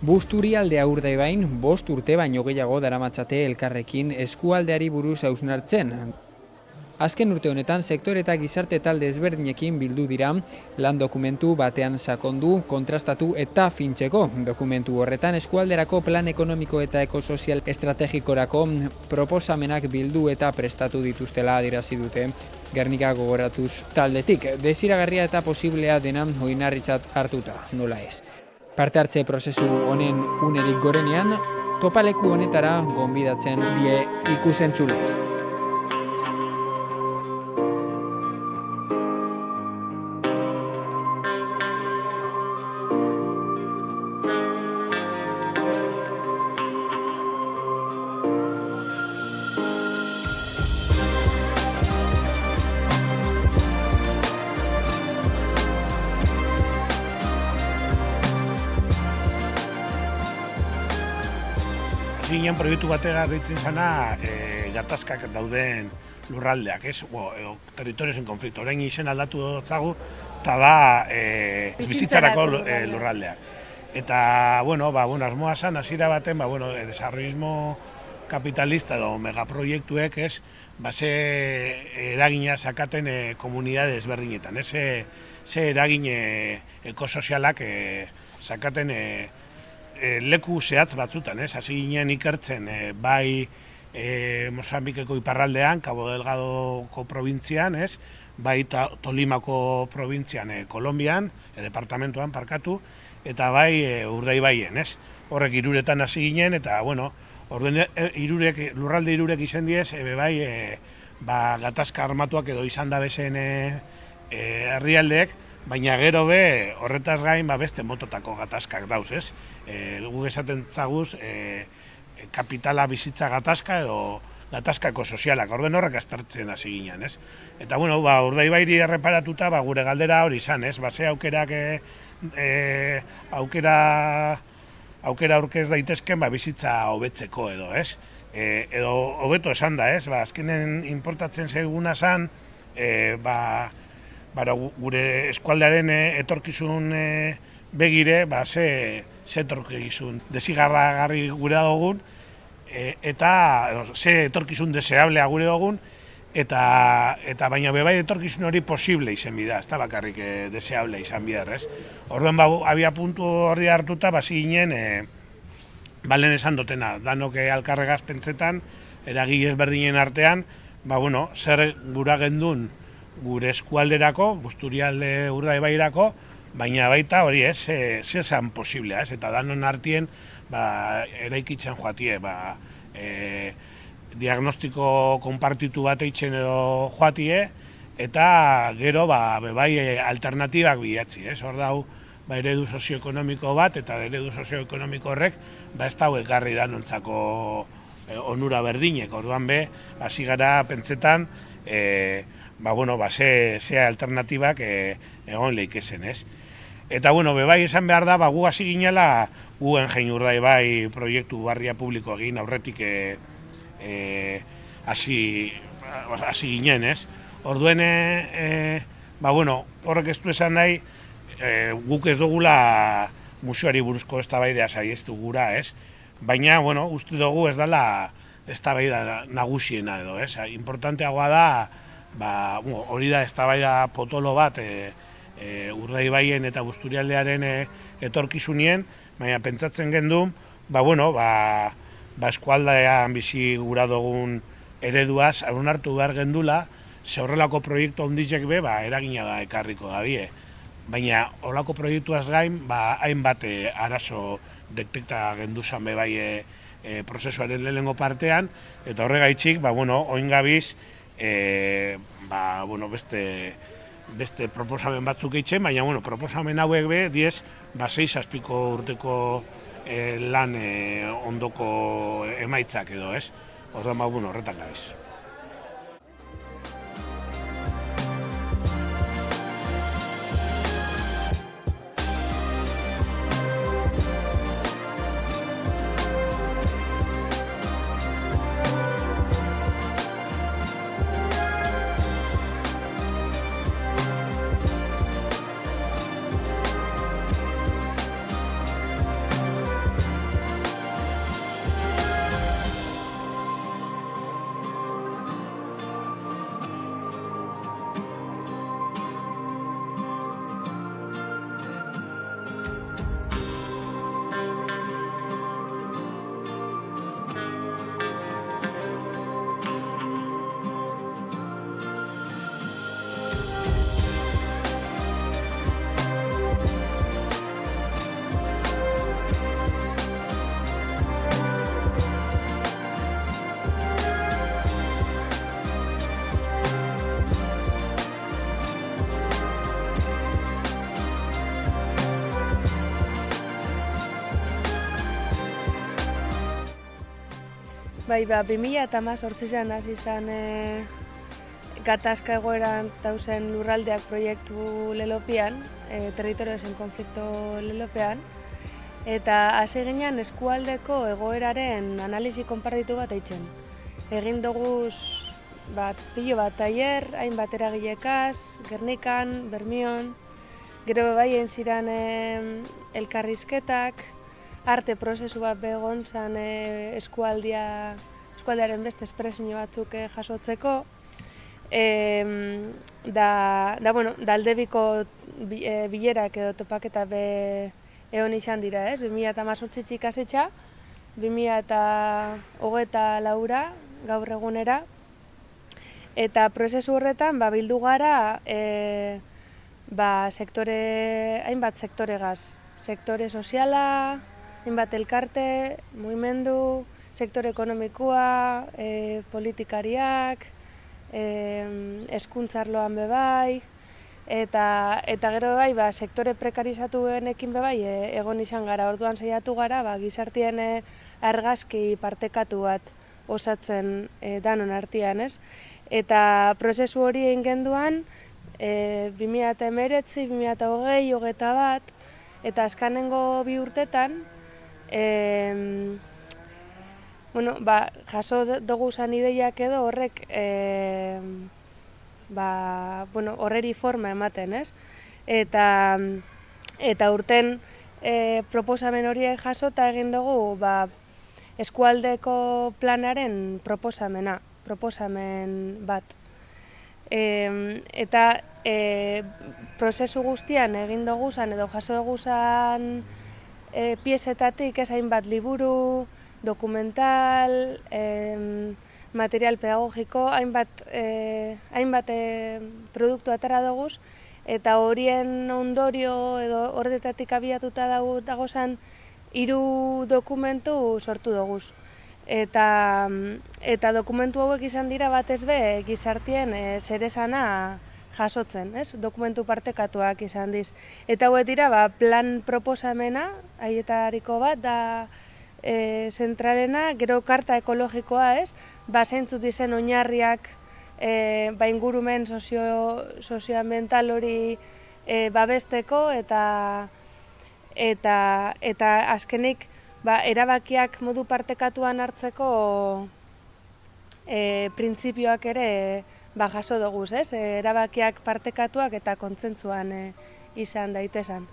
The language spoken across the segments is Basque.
Busturialdea Urdaibain 5 urte baino gehiago daramatzate elkarrekin eskualdeari buruz hausnartzen. Azken urte honetan sektore eta gizarte talde ezberdinekin bildu dira, lan dokumentu batean sakondu, kontrastatu eta fintzeko. Dokumentu horretan eskualderako plan ekonomiko eta ekosozial estrategikorako proposamenak bildu eta prestatu dituztela adierazi dute. Gernika gogoratuz taldetik, desiragarria eta posiblea dena oinarritzat hartuta, nola ez. Parte hartze prozesu honen unerik gorenean, topaleku honetara gonbidatzen die ikusentzule. Ginen proiektu batega deitzen zana gatazkak dauden lurraldeak, territorios en konflikto. Orain izen aldatu dutzagu, eta da bizitzarako lurraldeak. Eta, asmoa zan, hasiera baten, desarrollismo kapitalista edo megaproiektuek, ze eragina zakaten komunidade ezberdinetan, ze eragin ekosozialak zakaten leku zehatz batzutan, hasi ginen ikertzen bai Mozambikeko iparraldean, Cabo Delgadoko probintzian, bai Tolimako probintzian, Kolonbian, departamentoan parkatu, eta bai Urdaibaien, horrek hiruretan hasi ginen, eta lurralde hirurek izen diez, gatazka armatuak edo izan da bezen herrialdeek, baina gero horretaz gain beste mototako gatazkak dauz, guk esaten zaguz kapitala bizitza gatazka edo gatazkako sozialak, horrek aztertzen hasi ginen, Eta, Urdaibairi erreparatuta, gure galdera hori izan, ze aukera aurkez daitezken bizitza hobetzeko edo, edo hobeto esan da, azkenen importatzen zaiguna zan, gure eskualdearen etorkizun begire, ze etorkizun desigarragarri gure dugun, eta ze etorkizun deseablea gure dugun, eta baina bebai etorkizun hori posible izan bida, ez da bakarrik deseable izan bidar, Orduan, abia puntu horri hartuta, ginen, balen esan dutena, danok alkarregaz pentsetan, eragile ezberdinen artean, zer gura gendun gure eskualderako, Busturialde Urdaibairako, baina baita hori zezan posiblea, eta danon artien eraikitzen joatie, diagnostiko konpartitu bat eitzen edo joatie, eta gero bebai alternatibak bilatzi, hor dau eredu sozioekonomiko bat, eta eredu sozioekonomiko horrek ez dago ekarri danontzako onura berdinek, orduan hasi gara pentsetan, ze alternatibak egon leikezen, Eta, bebai esan behar da, gu hasi ginela, gu Engein Urdaibai proiektu barria publiko egin aurretik hasi ginen, Orduen, horrek ez du esan nahi, guk ez dugula museoari buruzko eztabaidea saihestuz gura, Baina, uste dugu ez dela eztabaida nagusiena edo, Importanteagoa da, hori da eztabaida potolo bat Urdaibaien eta Busturialdearen etorkizunien, baina pentsatzen gendun, eskualdean bizi gura dugun ereduaz, hartu behar gendula, ze horrelako proiektu ondizek eragina da ekarriko da bie. Baina horrelako proiektuaz gain, hainbat arazo detekta genduzan prozesuaren lehenengo partean, eta horregaitzik, oin gabiz, beste proposamen batzuk eitzen, baina proposamen hauek diez, 6-7 urteko lan ondoko emaitzak edo, Orduan, horretan gabiz. Bai, 2018an hasi izan gatazka egoeran dauzen lurraldeak proiektu lelopean, territorioen konflikto lelopean, eta hasi ginen eskualdeko egoeraren analisi konpartitu bat eitzen. Egin dugu pilo bat tailer, hainbat eragilekaz, Gernikan, Bermion, gero bai egin ziren elkarrizketak, arte prozesu bat begon zan eskualdearen beste espresio batzuk jasotzeko. Aldebiko bilerak edo topaketa egon izan dira, 2018 ikasetxa, 2024 gaur egunera. Eta prozesu horretan bildu gara hainbat sektoregaz. Sektore soziala, hainbat elkarte, mugimendu, sektore ekonomikoa, politikariak, hezkuntzarloan bebai, eta gero bebai sektore prekarizatuenekin bebai egon izan gara. Orduan saiatu gara gizartien argazki partekatu bat osatzen danon artean, ez? Eta prozesu hori egin genduan 2019, 2020, 2021, eta azkanengo 2 urtetan jaso dugu zan ideiak edo horrek horreri forma ematen, ez? Eta urten proposamen horiek jasota egin dugu eskualdeko planaren proposamen bat. Eta prozesu guztian egin dugu zan edo jaso dugu zan piezetatik hainbat liburu, dokumental, material pedagogiko, hainbat produktu atara dugu, eta horien ondorio edo horretatik abiatuta dago zan 3 dokumentu sortu dugu. Eta dokumentu hauek izan dira batez be gizartien zeresana jasotzen, dokumentu partekatuak izan diz. Eta hauek dira plan proposamena, haietariko bat da zentralena, gero karta ekologikoa, zeintzuk dizen oinarriak ingurumen sozioambiental hori babesteko, eta azkenik erabakiak modu partekatuan hartzeko printzipioak ere jaso dugu, erabakiak partekatuak eta kontzentzuan izan daitezan.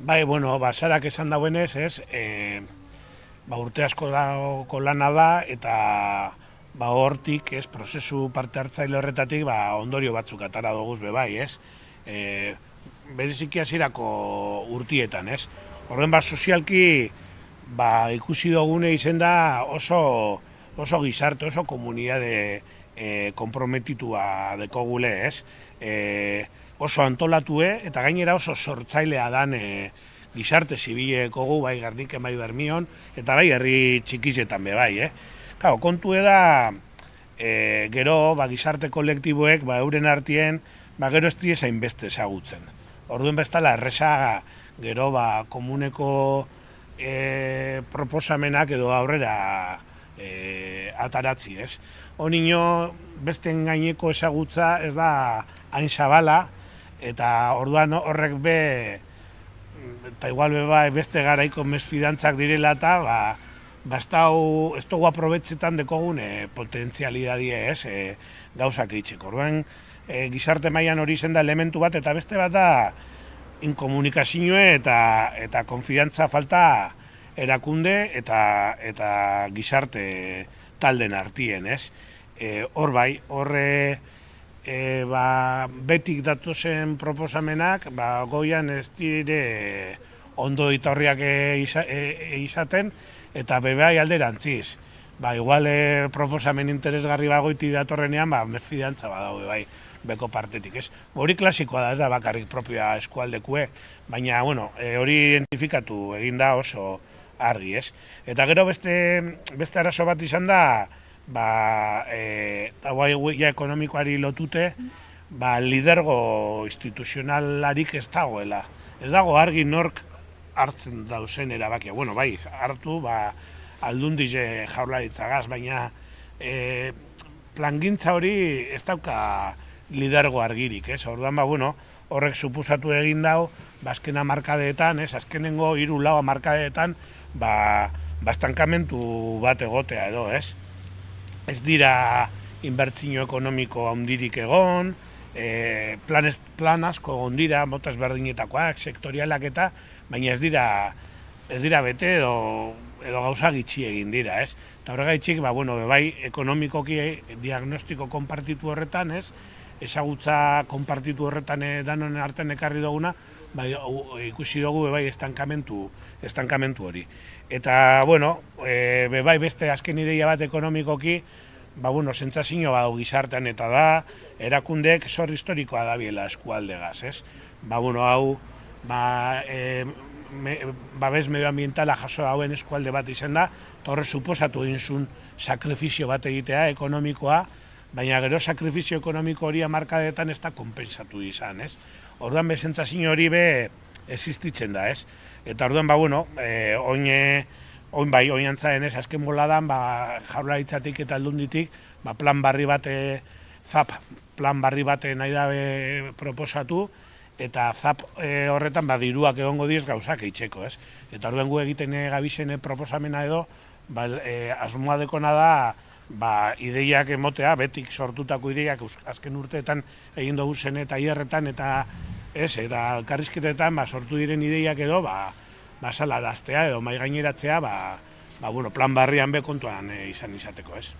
Bai, Sarak esan dauenez, urte asko dago lana da, eta hortik, prozesu parte hartzaile horretatik, ondorio batzuk atara dugu bebai, bereziki hasierako urtietan, Horren sozialki, ikusi dugune izen da oso gizarte, oso komunitate konprometitua dekogule, oso antolatue, eta gainera oso sortzailea dan gizarte zibileko gu, bai Gerniken, bai Bermion, eta bai herri txikizetan bebai. Kontu da, gero gizarte kolektiboek, euren artien, gero ez die zainbeste ezagutzen. Orduen bestala erresa gero komuneko proposamenak edo aurrera ataratzi, Honino, besten gaineko ezagutza ez da hain zabala, Eta orduan horrek eta igual beste garaiko mesfidantzak direla eta ez dugu aprobetxetan dekogun potentzialidadie gauzak eitzeko. Orduan gizarte mailan hori zen da elementu bat, eta beste bat da inkomunikazioe eta konfidantza falta erakunde eta gizarte talden artien, ez? Hor bai, betik datozen proposamenak, goian ez dire ondo itorriak izaten, eta bebai alderantziz. Igual proposamen interesgarri bagoiti datorrenean, mesfidantza badaude bai, beko partetik, ez? Hori klasikoa da, ez da bakarrik propioa eskualdekue, baina, hori identifikatu egin da oso argi, ez? Eta gero beste arazo bat izan da, ja ekonomikoari lotute, lidergo instituzionalarik ez dagoela. Ez dago argi nork hartzen dauzen erabakia. Bai, hartu, aldundize jaurlaritzagaz, baina plangintza hori ez dauka lidergo argirik, ez? Orduan, horrek supusatu egin dau, azken hamarkadeetan, azkenengo 3-4 hamarkadeetan, estankamentu bat egotea edo, ez? Ez dira inbertsio ekonomiko handirik egon, plan asko egon dira, mota ezberdinetakoak, sektorialak eta, baina ez dira bete edo gauza gitxi egin dira, ez? Eta horregaitxik, bai, ekonomikoki diagnostiko konpartitu horretan, ez? Ezagutza konpartitu horretan danon artean ekarri duguna, ikusi dugu bai estankamentu hori. Eta, bai beste azken ideia bat ekonomikoki, sentsazio badu gizartean eta da, erakundek zor historikoa dabiela eskualdegaz, ez? Hau, babes medioambientala jaso hauen eskualde bat izan da, eta horre suposatu egin zuen sakrifizio bat egitea ekonomikoa, baina gero sakrifizio ekonomiko hori hamarkadetan ez da konpensatu izan, ez? Orduan sentsazio hori existitzen da, ez? Eta orduan, oin antzaden ez, azken boladan, jaurlaritzatik eta aldunditik, plan barri bat, plan barri bat nahi dabe proposatu, eta horretan diruak egongo diez gauzak eitzeko, ez? Eta orduan gu egiten gabizene proposamena edo, asmoa dekona da, ideiak emotea, betik sortutako ideiak azken urteetan egin dugu zen eta hierretan eta elkarrizketetan sortu diren ideiak edo, salaraztea edo mai gaineratzea, plan barrian kontuan izan izateko, ez?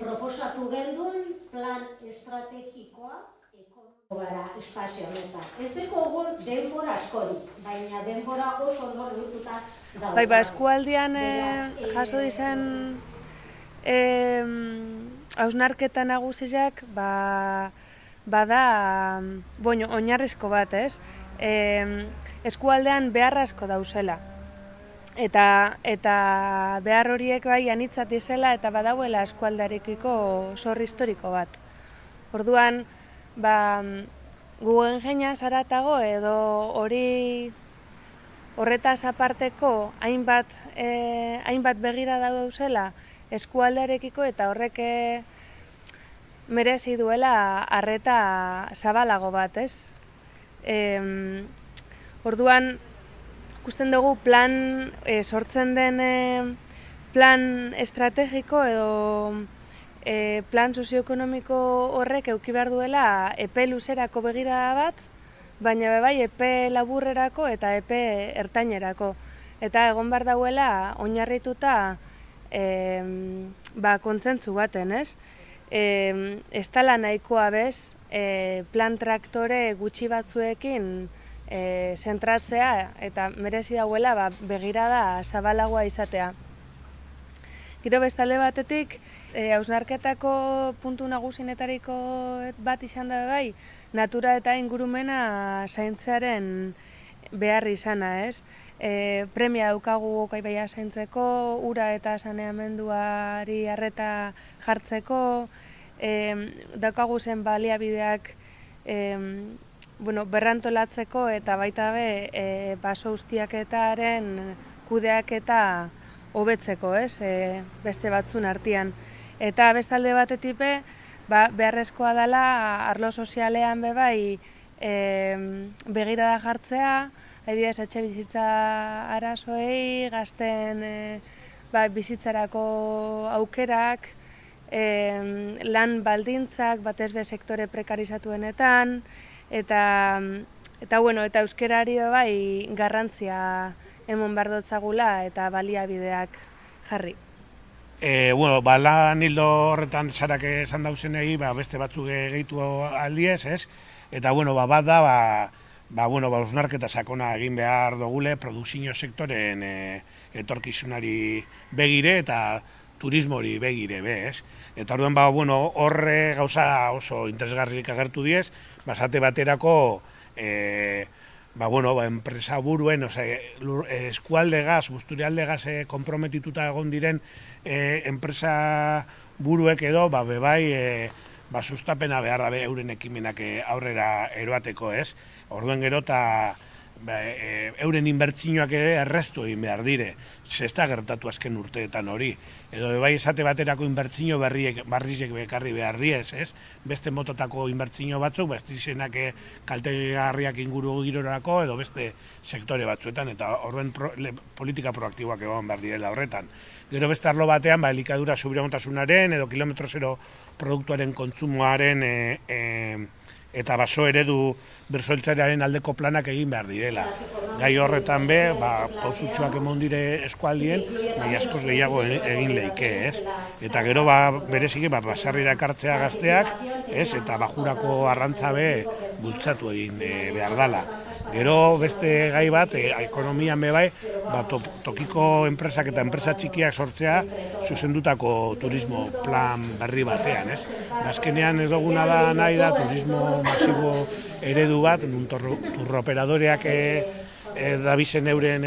proposatu gendun plan estrategikoa gara espazio honetan. Ez dugu denbora askorik, baina denbora oso neurtuta dago. Eskualdean jaso izan hausnarketa nagusiak bada oinarrizko bat, ez? Eskualdean behar asko dauzela. Eta behar horiek bai anitzat izela eta badauela eskualdarekiko zor historiko bat. Orduan, Guggenheimaz haratago edo horretaz aparteko hainbat begira daudela eskualdearekiko eta horrek merezi duela arreta zabalago bat, ez? Orduan, ikusten dugu sortzen den plan estrategiko edo plan sozioekonomiko horrek eduki behar duela epe luzerako begirada bat, baina bai epe laburrerako eta epe ertainerako. Eta egon behar dauela oinarrituta kontzentzu baten, ez? Ez dela nahikoa bez, plan traktore gutxi batzuekin zentratzea eta merezi dauela begirada zabalagoa izatea. Gero bestalde batetik, hausnarketako puntu nagusinetariko bat izan da bai, natura eta ingurumena zaintzearen behar izana, ez? Premia daukagu Gokaibaia zaintzeko, ura eta saneamenduari arreta jartzeko, daukagu zen baliabideak berrantolatzeko eta baita be baso ustiaketaren kudeaketa hobetzeko, ez? Beste batzun artean. Eta bestalde batetik beharrezkoa dela arlo sozialean bai begirada jartzea, adibidez etxe bizitza arazoei, gazten bizitzarako aukerak, lan baldintzak, batez be sektore prekarizatuenetan, eta euskerari bai garrantzia emon behar dotzagula eta baliabideak jarri. Lan hildo horretan zarak esan dauzenei, beste batzuk gehitu aldiez, ez? Eta, bat da, hausnarketa sakona egin behar dugule produkzio sektoren etorkizunari begire eta turismori begire, ez? Eta orduan, horre gauza oso interesgarrik agertu diez, basate baterako, enpresa buruen, eskualdegaz, busturialdegaz komprometituta egon diren enpresa buruek edo, bebai, sustapena behar da euren ekimenak aurrera eroateko, ez? Orduan gero eta euren inbertsioak errestu egin behar dire, ez da gertatu azken urteetan hori. Edo bai esate baterako inbertsio barriek bekarri behar diez, ez? Beste mototako inbertsio batzuk, ez dizenak kaltegarriak inguru girorako edo beste sektore batzuetan, eta orduan politika proaktiboak egon behar direla horretan. Gero beste arlo batean, elikadura subiragontasunaren edo kilometro zero produktuaren kontsumoaren eta baso eredu bersoiltzarearen aldeko planak egin behar direla. Gai horretan pausutxoak emon dire eskualdien, baina askoz gehiago egin leike, ez? Eta gero bereziki basarri dakartzea gazteak, ez? Eta bajurako arrantza bultzatu egin behar dela. Gero beste gai bat, ekonomian bai, tokiko enpresak eta enpresa txikiak sortzea zuzendutako turismo plan berri batean, ez? Azkenean ez duguna da nahi da turismo masibo eredu bat, turroperadoreak dabizen euren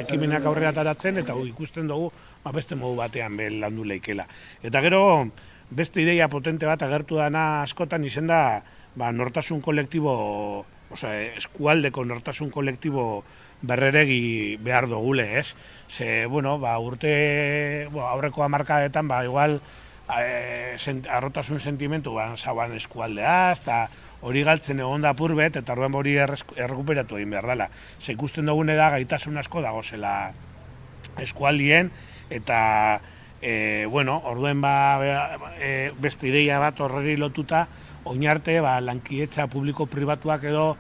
ekimenak aurrera taratzen, eta ikusten dugu beste modu batean landu leikela. Eta gero beste ideia potente bat agertu dana askotan izen da nortasun kolektibo, eskualdeko nortasun kolektibo berreregi behar dugule, ez? Ze, urte aurreko hamarkadetan, igual arrotasun sentimentu zauan eskualdea, eta hori galtzen egon da purbet, eta orduan hori errekuperatu egin behar dela. Ze ikusten dugune da gaitasun asko dagozela eskualdien, eta orduen beste ideia bat horreri lotuta, oinarte lankietza publiko-pribatuak edo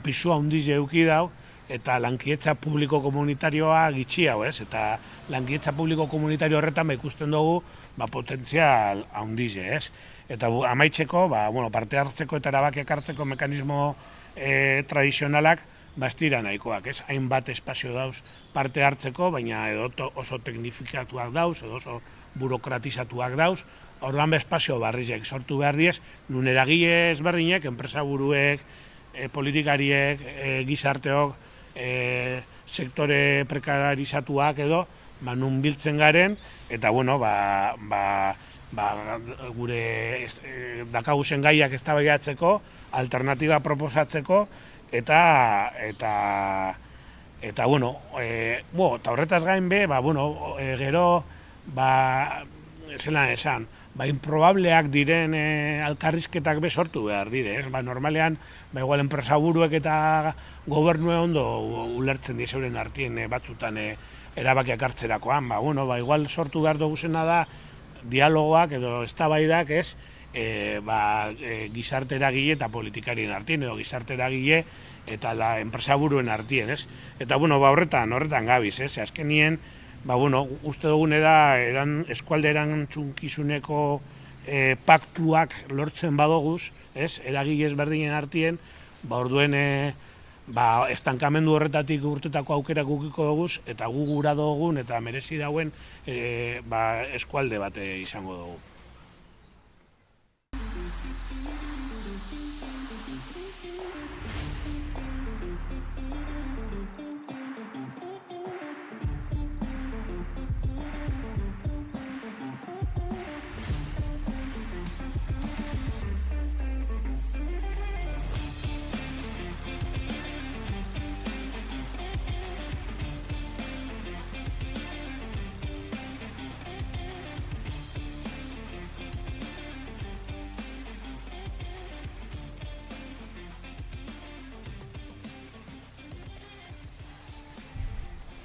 pisua handiz eduki dau, eta lankietza publiko-komunitarioa gitxi hau, ez? Eta lankietza publiko-komunitario horretan ikusten dugu potentzial handiz, ez? Eta amaitzeko, parte hartzeko eta erabakiak hartzeko mekanismo tradizionalak ez dira nahikoak, ez? Hainbat espazio dauz parte hartzeko, baina edo oso teknifikatuak dauz, edo oso burokratizatuak dauz, orduan espazio barrizek sortu behar diez, nun eragile ezberdinek, enpresa buruek, politikariek, gizarteok, sektore prekarizatuak edo, nun biltzen garen, eta gure dakaguzen gaiak eztabaidatzeko, alternatiba proposatzeko, eta bueno, eta horretaz gain be, gero, zelan esan, improbableak diren alkarrizketak be sortu behar dire, ez? Normalean, igual enpresaburuek eta gobernue ondo ulertzen dizeuren artien batzutan erabakiak hartzerakoan, igual sortu behar duguzena da dialogoak edo eztabaidak, ez? Gizarte eragile eta politikarien artien, edo gizarte eragile eta enpresaburuen artien, ez? Eta, horretan gabiz, ez? Azkenien, uste dugune da, eskualde erantzunkizuneko paktuak lortzen badoguz, ez? Eragile ezberdinen artien, orduen estankamendu horretatik urtetako aukerak gukiko duguz, eta gu gura dugun eta merezi dauen eskualde bat izango dugu.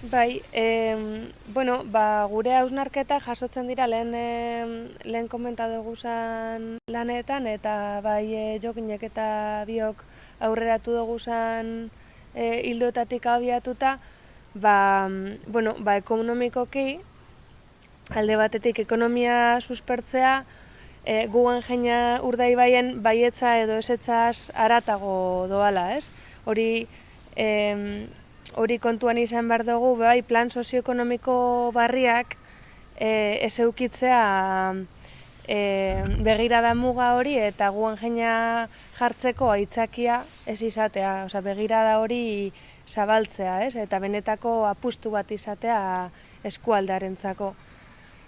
Bai, gure hausnarketa jasotzen dira lehen komenta duguzan lanetan, eta bai Jokinek eta biok aurreratu duguzan hildoetatik abiatuta, ekonomikoki, alde batetik ekonomia suspertzea, Guggenheim Urdaibaien baietza edo ezetzaz haratago doala, ez? Hori kontuan izan behar dugu, plan sozioekonomiko barriak ez eukitzea begirada muga hori eta Guggenheim jartzeko aitzakia ez izatea, begirada hori zabaltzea, ez? Eta benetako apustu bat izatea eskualdearentzako.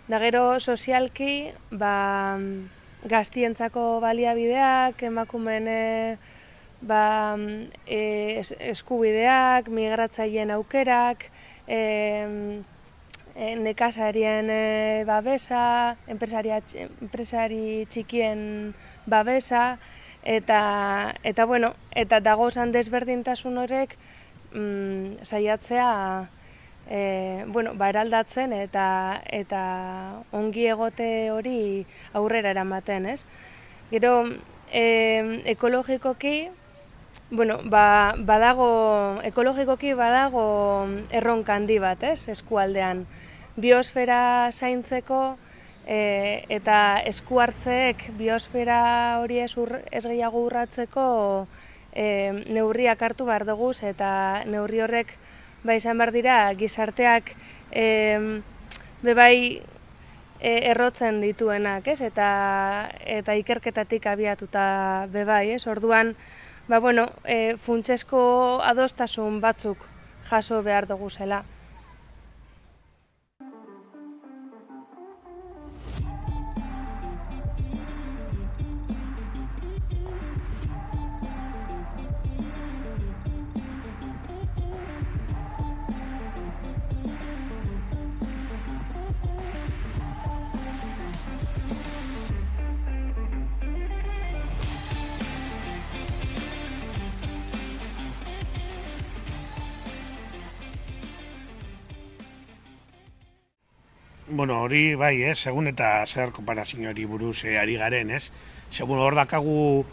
Da gero sozialki, gaztientzako baliabideak, emakumeen eskubideak, migratzaileen aukerak, nekazarien babesa, enpresari txikien babesa, eta dagozan desberdintasun horrek saiatzea eraldatzen eta ongi egote hori aurrera eramaten, ez? Gero, ekologikoki badago erronka handi bat, ez, eskualdean. Biosfera zaintzeko eta esku hartzeek biosfera hori ez gehiago urratzeko neurriak hartu behar duguz, eta neurri horrek izan behar dira gizarteak errotzen dituenak, ez? Eta ikerketatik abiatuta bebai, ez? Orduan, funtsezko adostasun batzuk jaso behar dugu zela. Hori bai, ez, segun eta zer konparazioari buruz ari garen, ez? Segun hor dakagu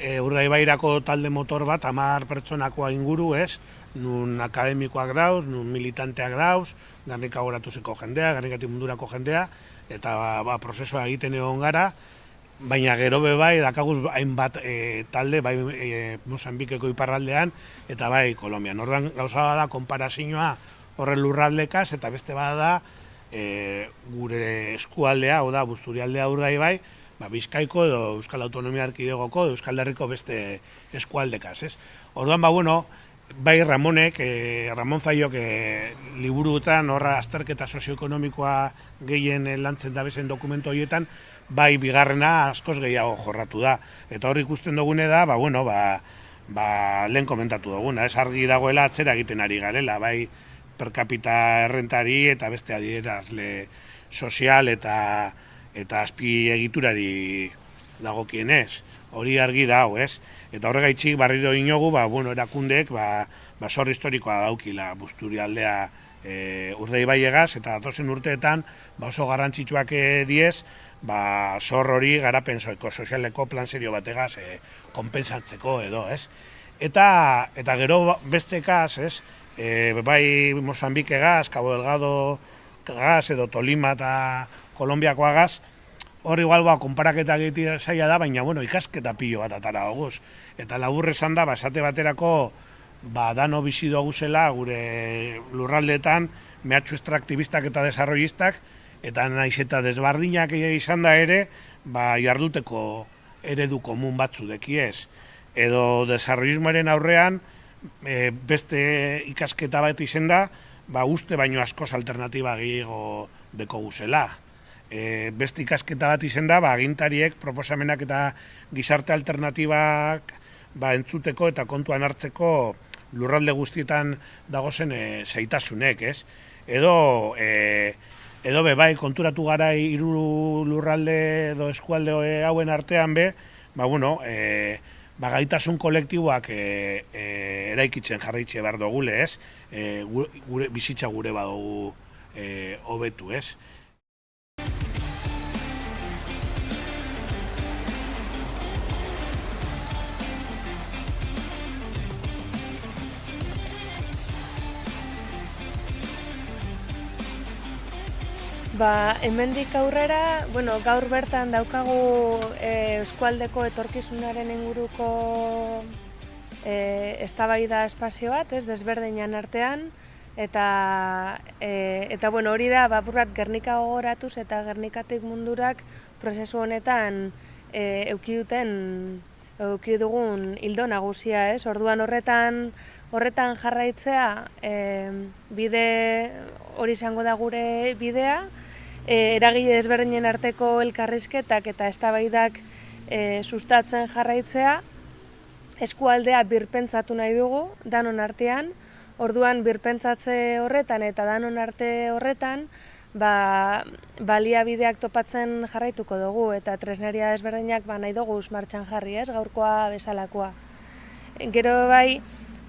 Urdaibairako talde motor bat, 10 pertsonakoa inguru, ez? Nun akademikoak dauz, nun militanteak dauz, Gernika goratuzeko jendea, Gernikati mundurako jendea, eta prozesua egiten egon gara, baina gero bai dakaguz hainbat talde, bai Mozambikeko iparraldean, eta bai Kolombian. Ordan gauza da konparazioa horren lurraldekaz, eta beste bada gure eskualdea, oda Busturialdea Urdaibai, Bizkaiko edo Euskal Autonomia Erkidegoko edo Euskal Herriko beste eskualdekaz, ez? Orduan, bai Ramon Zaiok liburuetan horra azterketa sozioekonomikoa gehien lantzen dabezen dokumentu horietan, bai bigarrena askoz gehiago jorratu da. Eta hor ikusten dugune da, lehen komentatu duguna, ez argi dagoela atzera egiten ari garela, bai per capita errentari eta beste adierazle sozial eta azpiegiturari dagokienez. Hori argi dago, ez? Eta horregaitzik barriro inogu, erakundeek zor historikoa daukila Busturialdea Urdaibaigaz, eta datozen urteetan oso garrantzitsuak diez, zor hori garapen sozialeko plan serio bategaz konpensatzeko edo, ez? Eta gero beste gaz, ez? Bai Mozambike gaz, Cabo Delgado gaz edo Tolima eta Kolombiakoa gaz, hor igual konparaketa egitea zaila da, baina ikasketa pilo bat atara doguz. Eta labur esan da, esate baterako dano bizi doguzela gure lurraldeetan mehatxu estraktibistak eta desarrollistak, eta naiz eta desbardinak izan da ere, jarduteko eredu komun batzu dekiez. Edo desarrollismoaren aurrean, beste ikasketa bat izen da, uste baino askoz alternatiba gehiago deko guzela. Beste ikasketa bat izen da, agintariek proposamenak eta gizarte alternatibak entzuteko eta kontuan hartzeko lurralde guztietan dagozen zaitasunek, ez? Edo bai konturatu gara hiru lurralde edo eskualde hauen artean gaitasun kolektiboak eraikitzen jarraitze behar dugule, ez? Bizitza gure badugu hobetu, ez? Hemendik aurrera, gaur bertan daukagu eskualdeko etorkizunaren inguruko eztabaida espazio bat, desberdinan artean, eta hori da, apur bat Gernika gogoratuz eta Gernikatik mundurak prozesu honetan eduki dugun ildo nagusia, orduan horretan jarraitzea bide hori izango da gure bidea, eragile desberdinen arteko elkarrizketak eta eztabaidak sustatzen jarraitzea, eskualdea birpentsatu nahi dugu danon artean, orduan birpentsatze horretan eta danon arte horretan baliabideak topatzen jarraituko dugu eta tresneria desberdinak nahi dugu martxan jarri, gaurkoa bezalakoa. Gero bai,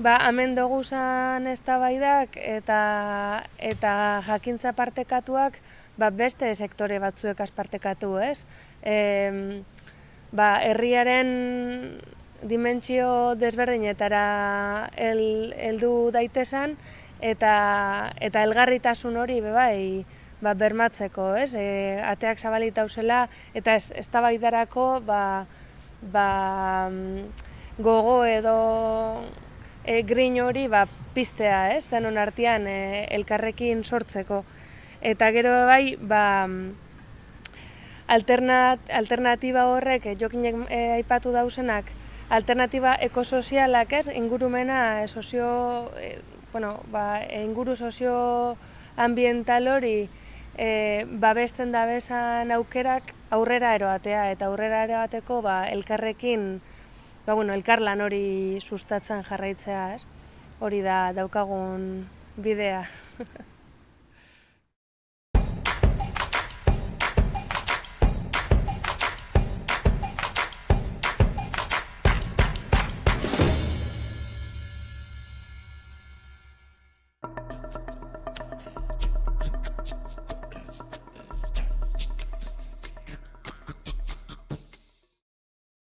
hemen duguzan eztabaidak eta jakintza partekatuak beste sektore batzuek azpartekatu, ez? Herriaren dimentsio desberdinetara heldu daitezen eta elgarritasun hori bermatzeko, ez? Ateak zabalita dauzela eta eztabaidarako gogo edo grin hori piztea, ez? Denon artean elkarrekin sortzeko. Eta gero bai, alternatiba horrek, jokinek aipatu dauzenak, alternatiba ekosozialak, ez? Ingurumena, inguru sozioambiental hori babesten dabezan aukerak aurrera eroatea, eta aurrera eroateko elkarrekin elkarlan hori sustatzen jarraitzea, ez? Hori da daukagun bidea.